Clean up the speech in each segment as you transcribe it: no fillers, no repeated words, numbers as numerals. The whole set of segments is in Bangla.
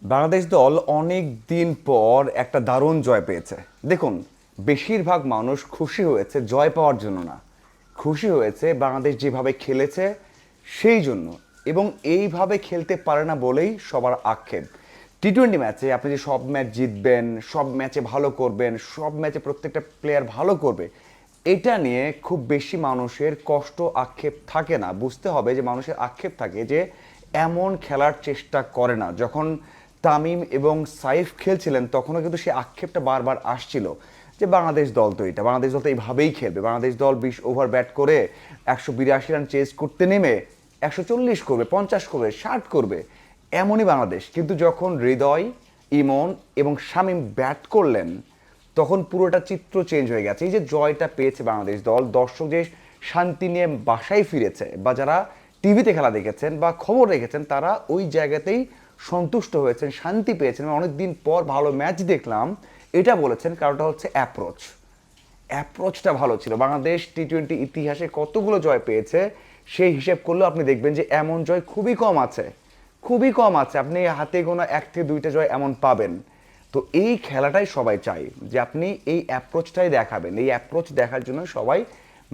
বাংলাদেশ দল অনেক দিন পর একটা দারুণ জয় পেয়েছে। দেখুন, বেশিরভাগ মানুষ খুশি হয়েছে জয় পাওয়ার জন্য না, খুশি হয়েছে বাংলাদেশ যেভাবে খেলেছে সেই জন্য। এবং এইভাবে খেলতে পারে না বলেই সবার আক্ষেপ। টি-20 ম্যাচে আপনি যে সব ম্যাচ জিতবেন, সব ম্যাচে ভালো করবেন, সব ম্যাচে প্রত্যেকটা প্লেয়ার ভালো করবে, এটা নিয়ে খুব বেশি মানুষের কষ্ট আক্ষেপ থাকে না। বুঝতে হবে যে মানুষের আক্ষেপ থাকে যে এমন খেলার চেষ্টা করে না। যখন তামিম এবং সাইফ খেলছিলেন তখনও কিন্তু সেই আক্ষেপটা বারবার আসছিল যে বাংলাদেশ দল তো এটা, বাংলাদেশ দল তো এইভাবেই খেলবে, বাংলাদেশ দল 20 ওভার ব্যাট করে 182 রান চেজ করতে নেমে 140 করবে, 50 করবে, 60 করবে, এমনই বাংলাদেশ। কিন্তু যখন হৃদয়, ইমন এবং শামীম ব্যাট করলেন তখন পুরোটা চিত্র চেঞ্জ হয়ে গেছে। এই যে জয়টা পেয়েছে বাংলাদেশ দল, দর্শক যে শান্তি নিয়ে বাসায় ফিরেছে, বা যারা টিভিতে খেলা দেখেছেন বা খবর রেখেছেন, তারা ওই জায়গাতেই সন্তুষ্ট হয়েছেন, শান্তি পেয়েছেন। অনেকদিন পর ভালো ম্যাচ দেখলাম এটা বলেছেন। কারণটা হচ্ছে অ্যাপ্রোচটা ভালো ছিল। বাংলাদেশ টি-20 ইতিহাসে কতগুলো জয় পেয়েছে সেই হিসেব করলেও আপনি দেখবেন যে এমন জয় খুবই কম আছে, খুবই কম আছে। আপনি হাতে গোনা 1 থেকে 2টা জয় এমন পাবেন। তো এই খেলাটাই সবাই চায় যে আপনি এই অ্যাপ্রোচটাই দেখাবেন, এই অ্যাপ্রোচ দেখার জন্য সবাই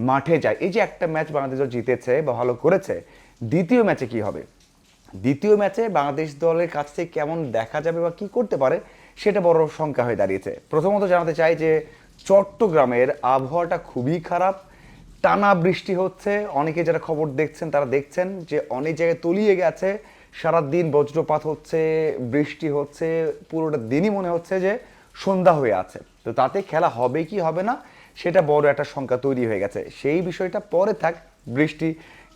মাঠে যায়। এই যে একটা ম্যাচ বাংলাদেশ দল জিতেছে বা ভালো করেছে, দ্বিতীয় ম্যাচে কি হবে, দ্বিতীয় ম্যাচে বাংলাদেশ দলের কাছ থেকে কেমন দেখা যাবে বা কি করতে পারে সেটা বড় শঙ্কা হয়ে দাঁড়িয়েছে। প্রথমত জানাতে চাই যে চট্টগ্রামের আবহাওয়াটা খুবই খারাপ, টানা বৃষ্টি হচ্ছে। অনেকে যারা খবর দেখছেন তারা দেখছেন যে অনেক জায়গায় তলিয়ে গেছে, সারাদিন বজ্রপাত হচ্ছে, বৃষ্টি হচ্ছে, পুরোটা দিনই মনে হচ্ছে যে সন্ধ্যা হয়ে আছে। তো তাতে খেলা হবে কি হবে না সেটা বড় একটা শঙ্কা তৈরি হয়ে গেছে। সেই বিষয়টা পরে থাক, বৃষ্টি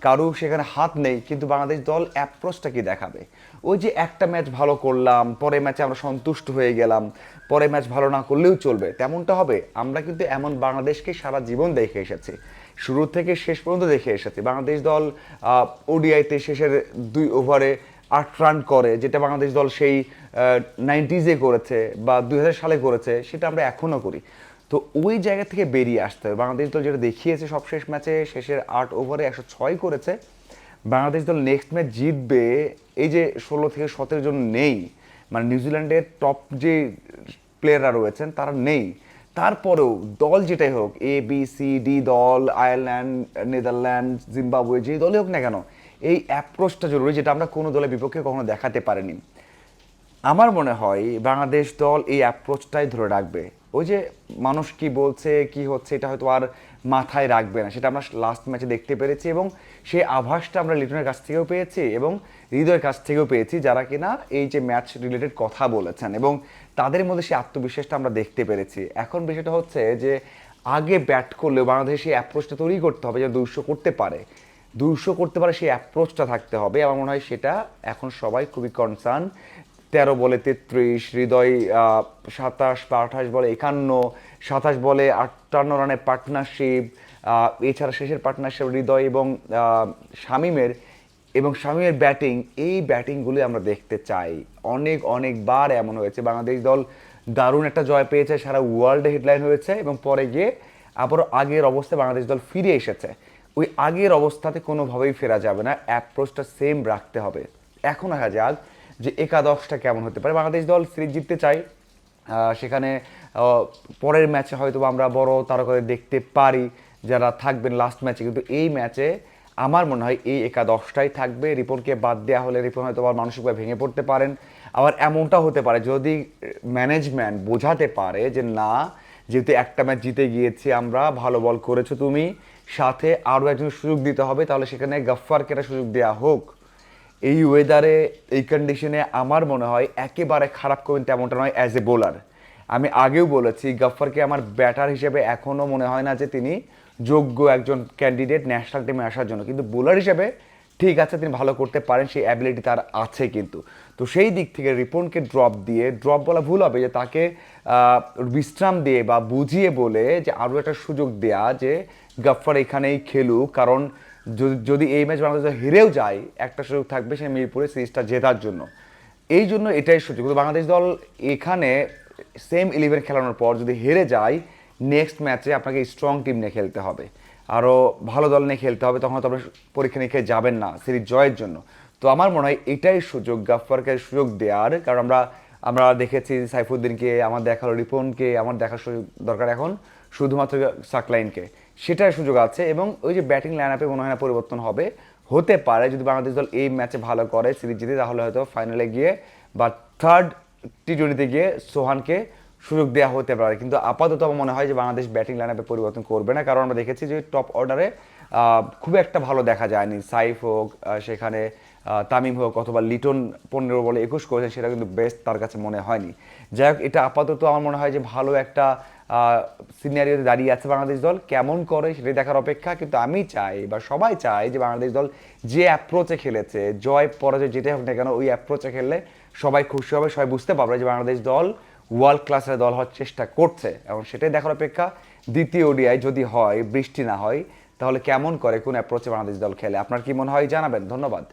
কারো সেখানে হাত নেই, কিন্তু বাংলাদেশ দল অ্যাপ্রোচটা কি দেখাবে? ওই যে একটা ম্যাচ ভালো করলাম, পরে ম্যাচে আমরা সন্তুষ্ট হয়ে গেলাম, পরে ম্যাচ ভালো না করলেও চলবে, তেমনটা হবে? আমরা কিন্তু এমন বাংলাদেশকে সারা জীবন দেখে এসেছি, শুরু থেকে শেষ পর্যন্ত দেখে এসেছি। বাংলাদেশ দল ওডিআইতে শেষের 2 ওভারে 8 রান করে, যেটা বাংলাদেশ দল সেই 90s করেছে বা 2000 সালে করেছে, সেটা আমরা এখনও করি। তো ওই জায়গা থেকে বেরিয়ে আসতে হবে। বাংলাদেশ দল যেটা দেখিয়েছে সব শেষ ম্যাচে, শেষের 8 ওভারে 106 করেছে, বাংলাদেশ দল নেক্সট ম্যাচ জিতবে এই যে 16 থেকে 17 জন নেই, মানে নিউজিল্যান্ডের টপ যে প্লেয়াররা রয়েছেন তারা নেই, তারপরেও দল যেটাই হোক, ABCD দল, আয়ারল্যান্ড, নেদারল্যান্ড, জিম্বাবুয়ে, যে দলই হোক না কেন, এই অ্যাপ্রোচটা জরুরি, যেটা আমরা কোনো দলের বিপক্ষে কখনো দেখাতে পারিনি। আমার মনে হয় বাংলাদেশ দল এই অ্যাপ্রোচটাই ধরে রাখবে। ওই যে মানুষ কি বলছে কি হচ্ছে এটা হয়তো আর মাথায় রাখবে না, সেটা আমরা লাস্ট ম্যাচে দেখতে পেরেছি, এবং সেই আভাসটা আমরা লিটনের কাছ থেকেও পেয়েছি এবং হৃদয়ের কাছ থেকেও পেয়েছি, যারা কিনা এই যে ম্যাচ রিলেটেড কথা বলেছেন, এবং তাদের মধ্যে সেই আত্মবিশ্বাসটা আমরা দেখতে পেরেছি। এখন বিষয়টা হচ্ছে যে আগে ব্যাট করলেও বাংলাদেশ সেই অ্যাপ্রোচটা তৈরি করতে হবে, যেন 200 করতে পারে, 200 করতে পারে সেই অ্যাপ্রোচটা থাকতে হবে। আমার মনে হয় সেটা এখন সবাই খুবই কনসার্ন। 13 বলে 33, হৃদয় 27 বা 28 বলে 51, 27 বলে 58 রানের পার্টনারশিপ, এছাড়া শেষের পার্টনারশিপ হৃদয় এবং শামীমের, এবং শামীমের ব্যাটিং, এই ব্যাটিংগুলি আমরা দেখতে চাই। অনেকবার এমন হয়েছে বাংলাদেশ দল দারুণ একটা জয় পেয়েছে, সারা ওয়ার্ল্ডে হেডলাইন হয়েছে, এবং পরে গিয়ে আবারও আগের অবস্থায় বাংলাদেশ দল ফিরে এসেছে। ওই আগের অবস্থাতে কোনোভাবেই ফেরা যাবে না, অ্যাপ্রোচটা সেম রাখতে হবে। এখন দেখা যাক যে একাদশটা কেমন হতে পারে। বাংলাদেশ দল সিরিজ জিততে চাই, সেখানে পরের ম্যাচে হয়তো আমরা বড় তারকাদের দেখতে পারি যারা থাকবেন লাস্ট ম্যাচে, কিন্তু এই ম্যাচে আমার মনে হয় এই একাদশটাই থাকবে। রিপনকে বাদ দেওয়া হলে রিপন হয়তো আবার মানসিকভাবে ভেঙে পড়তে পারেন। আবার এমনটা হতে পারে যদি ম্যানেজমেন্ট বোঝাতে পারে যে না, যেহেতু একটা ম্যাচ জিতে গিয়েছি আমরা, ভালো বল করেছো তুমি, সাথে আরও একজন সুযোগ দিতে হবে, তাহলে সেখানে গাফফারকে একটা সুযোগ দেওয়া হোক। এই ওয়েদারে, এই কন্ডিশনে আমার মনে হয় একেবারে খারাপ করবেন তেমনটা নয় অ্যাজ এ বোলার। আমি আগেও বলেছি গাফফারকে আমার ব্যাটার হিসেবে এখনও মনে হয় না যে তিনি যোগ্য একজন ক্যান্ডিডেট ন্যাশনাল টিমে আসার জন্য, কিন্তু বোলার হিসেবে ঠিক আছে, তিনি ভালো করতে পারেন, সেই অ্যাবিলিটি তার আছে। কিন্তু তো সেই দিক থেকে রিপনকে ড্রপ বলা ভুল হবে, যে তাকে বিশ্রাম দিয়ে বা বুঝিয়ে বলে যে আরও একটা সুযোগ দেয়া যে গাফফার এখানেই খেলুক, কারণ যদি এই ম্যাচ বাংলাদেশ হেরেও যায় একটা সুযোগ থাকবে সে মিরপুরে সিরিজটা জেতার জন্য। এই জন্য এটাই সুযোগ। কিন্তু বাংলাদেশ দল এখানে সেম 11 খেলানোর পর যদি হেরে যায়, নেক্সট ম্যাচে আপনাকে স্ট্রং টিম নিয়ে খেলতে হবে, আরও ভালো দল নিয়ে খেলতে হবে, তখন তো আপনি পরীক্ষা নিরীক্ষায় যাবেন না সিরিজ জয়ের জন্য। তো আমার মনে হয় এটাই সুযোগ গাফফারকে সুযোগ দেওয়ার, কারণ আমরা আমরা দেখেছি সাইফুদ্দিনকে, আমার দেখার রিপনকে, আমার দেখার সুযোগ দরকার এখন শুধুমাত্র সাকলাইনকে, সেটার সুযোগ আছে। এবং ওই যে ব্যাটিং লাইন আপে মনে হয় না পরিবর্তন হবে, হতে পারে যদি বাংলাদেশ দল এই ম্যাচে ভালো করে সিরিজ জিতে, তাহলে হয়তো ফাইনালে গিয়ে বা থার্ড টি20 গিয়ে সোহানকে সুযোগ দেওয়া হতে পারে। কিন্তু আপাতত আমার মনে হয় যে বাংলাদেশ ব্যাটিং লাইন আপে পরিবর্তন করবে না, কারণ আমরা দেখেছি যে টপ অর্ডারে খুব একটা ভালো দেখা যায়নি। সাইফ হোক, সেখানে তামিম হোক, অথবা লিটন 15 বলে 21 করেছেন, সেটা কিন্তু বেস্ট তার কাছে মনে হয়নি। যাই হোক, এটা আপাতত আমার মনে হয় যে ভালো একটা সিনারিওতে দাঁড়িয়ে আছে বাংলাদেশ দল। কেমন করে সেটাই দেখার অপেক্ষা। কিন্তু আমি চাই বা সবাই চায় যে বাংলাদেশ দল যে অ্যাপ্রোচে খেলেছে, জয় পরাজয় যেটাই হোক না কেন, ওই অ্যাপ্রোচে খেললে সবাই খুশি হবে, সবাই বুঝতে পারবে যে বাংলাদেশ দল ওয়ার্ল্ড ক্লাসের দল হওয়ার চেষ্টা করছে। এবং সেটাই দেখার অপেক্ষা। দ্বিতীয় ওডিআই যদি হয়, বৃষ্টি না হয়, তাহলে কেমন করে কোন অ্যাপ্রোচে বাংলাদেশ দল খেলে, আপনার কি মনে হয় জানাবেন। ধন্যবাদ।